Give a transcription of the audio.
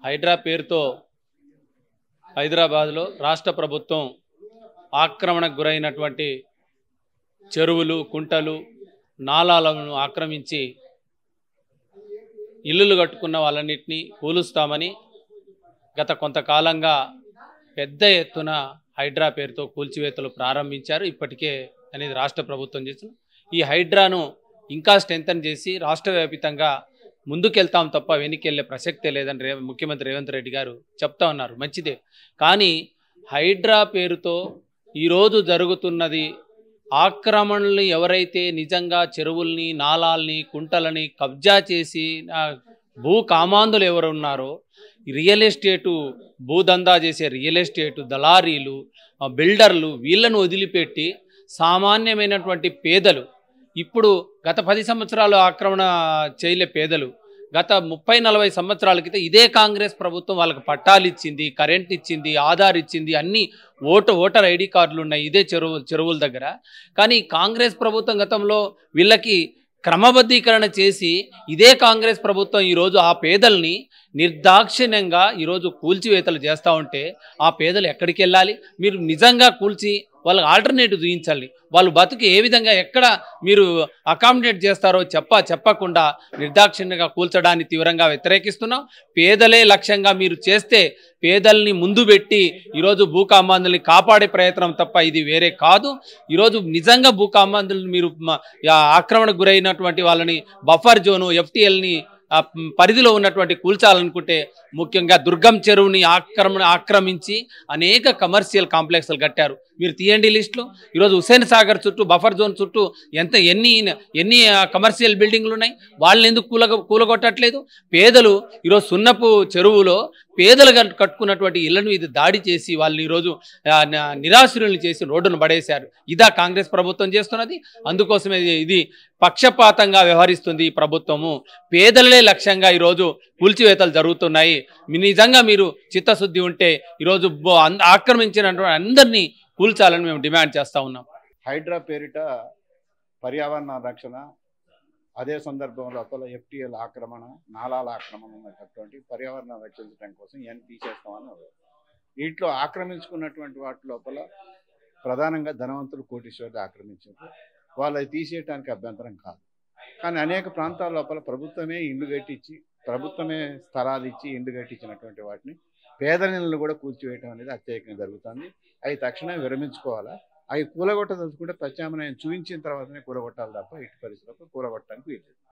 హైడ్రా పేరుతో హైదరాబాద్లో రాష్ట్ర ప్రభుత్వం ఆక్రమణకు గురైనటువంటి చెరువులు, కుంటలు, నాలాలను ఆక్రమించి ఇల్లులు కట్టుకున్న వాళ్ళన్నింటినీ కూలుస్తామని గత కొంతకాలంగా పెద్ద ఎత్తున హైడ్రా పేరుతో కూల్చివేతలు ప్రారంభించారు. ఇప్పటికే అనేది రాష్ట్ర ప్రభుత్వం చేసిన ఈ హైడ్రాను ఇంకా స్ట్రెంథన్ చేసి రాష్ట్ర వ్యాప్తంగా ముందుకెళ్తాం తప్ప వెనక్కి ప్రసక్తే లేదని ముఖ్యమంత్రి రేవంత్ రెడ్డి గారు చెప్తా ఉన్నారు. మంచిదే, కానీ హైడ్రా పేరుతో ఈరోజు జరుగుతున్నది ఆక్రమణలు ఎవరైతే నిజంగా చెరువుల్ని, నాలాల్ని, కుంటలని కబ్జా చేసి భూ కామాంధులు ఎవరు ఉన్నారో, రియల్ ఎస్టేటు భూదందా చేసే రియల్ ఎస్టేటు దళారీలు, బిల్డర్లు, వీళ్ళను వదిలిపెట్టి సామాన్యమైనటువంటి పేదలు, ఇప్పుడు గత 10 సంవత్సరాలు ఆక్రమణ చేయలే పేదలు, గత 30-40 సంవత్సరాల క్రితం ఇదే కాంగ్రెస్ ప్రభుత్వం వాళ్ళకి పట్టాలు ఇచ్చింది, కరెంట్ ఇచ్చింది, ఆధార్ ఇచ్చింది, అన్ని ఓటర్ ఐడి కార్డులు ఉన్నాయి ఇదే చెరువుల దగ్గర. కానీ కాంగ్రెస్ ప్రభుత్వం గతంలో వీళ్ళకి క్రమబద్ధీకరణ చేసి ఇదే కాంగ్రెస్ ప్రభుత్వం ఈరోజు ఆ పేదల్ని నిర్దాక్షిణ్యంగా ఈరోజు కూల్చివేతలు చేస్తూ ఉంటే ఆ పేదలు ఎక్కడికి వెళ్ళాలి? మీరు నిజంగా కూల్చి వాళ్ళకి ఆల్టర్నేటివ్ చూపించాలి. వాళ్ళు బతుకు ఏ విధంగా ఎక్కడ మీరు అకామిడేట్ చేస్తారో చెప్పకుండా నిర్దాక్షిణ్యంగా కూల్చడాన్ని తీవ్రంగా వ్యతిరేకిస్తున్నాం. పేదలే లక్ష్యంగా మీరు చేస్తే పేదల్ని ముందు పెట్టి ఈరోజు భూకామాంధుల్ని కాపాడే ప్రయత్నం తప్ప ఇది వేరే కాదు. ఈరోజు నిజంగా భూకామాంధులను మీరు ఆక్రమణకు గురైనటువంటి వాళ్ళని బఫర్ జోను, ఎఫ్టీఎల్ని పరిధిలో ఉన్నటువంటి కూల్చాలనుకుంటే ముఖ్యంగా దుర్గం చెరువుని ఆక్రమించి అనేక కమర్షియల్ కాంప్లెక్స్లు కట్టారు. మీరు తీయండి లిస్టులు. ఈరోజు హుస్సేన్ సాగర్ చుట్టూ, బఫర్ జోన్ చుట్టూ ఎన్ని కమర్షియల్ బిల్డింగ్లు ఉన్నాయి? వాళ్ళని ఎందుకు కూలగొట్టట్లేదు? పేదలు ఈరోజు సున్నపు చెరువులో పేదలు కట్టుకున్నటువంటి ఇళ్లను ఇది దాడి చేసి వాళ్ళని ఈరోజు నిరాశ్రులను చేసి రోడ్డును పడేశారు. ఇదా కాంగ్రెస్ ప్రభుత్వం చేస్తున్నది? అందుకోసమే ఇది పక్షపాతంగా వ్యవహరిస్తుంది ఈ ప్రభుత్వము. పేదలే లక్ష్యంగా ఈరోజు కూల్చివేతలు జరుగుతున్నాయి. నిజంగా మీరు చిత్తశుద్ధి ఉంటే ఈరోజు ఆక్రమించినటువంటి అందరినీ కూల్చాలని మేము డిమాండ్ చేస్తూ ఉన్నాం. హైడ్రా పేరిట పర్యావరణ రక్షణ, అదే సందర్భంలో లోపల ఎఫ్టీఎల్ ఆక్రమణ, నాలాల ఆక్రమణ ఉన్నటువంటి పర్యావరణ రక్షించడం కోసం ఇవన్నీ తీసేస్తామని. వీటిలో ఆక్రమించుకున్నటువంటి వాటి లోపల ప్రధానంగా ధనవంతులు, కోటీశ్వరులు ఆక్రమించారు. వాళ్ళు తీసేయడానికి అభ్యంతరం కాదు. కానీ అనేక ప్రాంతాల లోపల ప్రభుత్వమే ఇండ్లు కట్టించి, ప్రభుత్వమే స్థలాలు ఇచ్చి ఇండ్లు కట్టించినటువంటి వాటిని పేదలను కూడా కూల్చివేయడం అనేది అత్యధికంగా జరుగుతుంది. అవి తక్షణమే విరమించుకోవాలా. అవి కూలగొట్టదలుచుకుంటే ప్రత్యామ్నాయం చూపించిన తర్వాతనే కూలగొట్టాలి తప్ప ఇటు పరిస్థితుల్లో కూలగొట్టడానికి వీలు.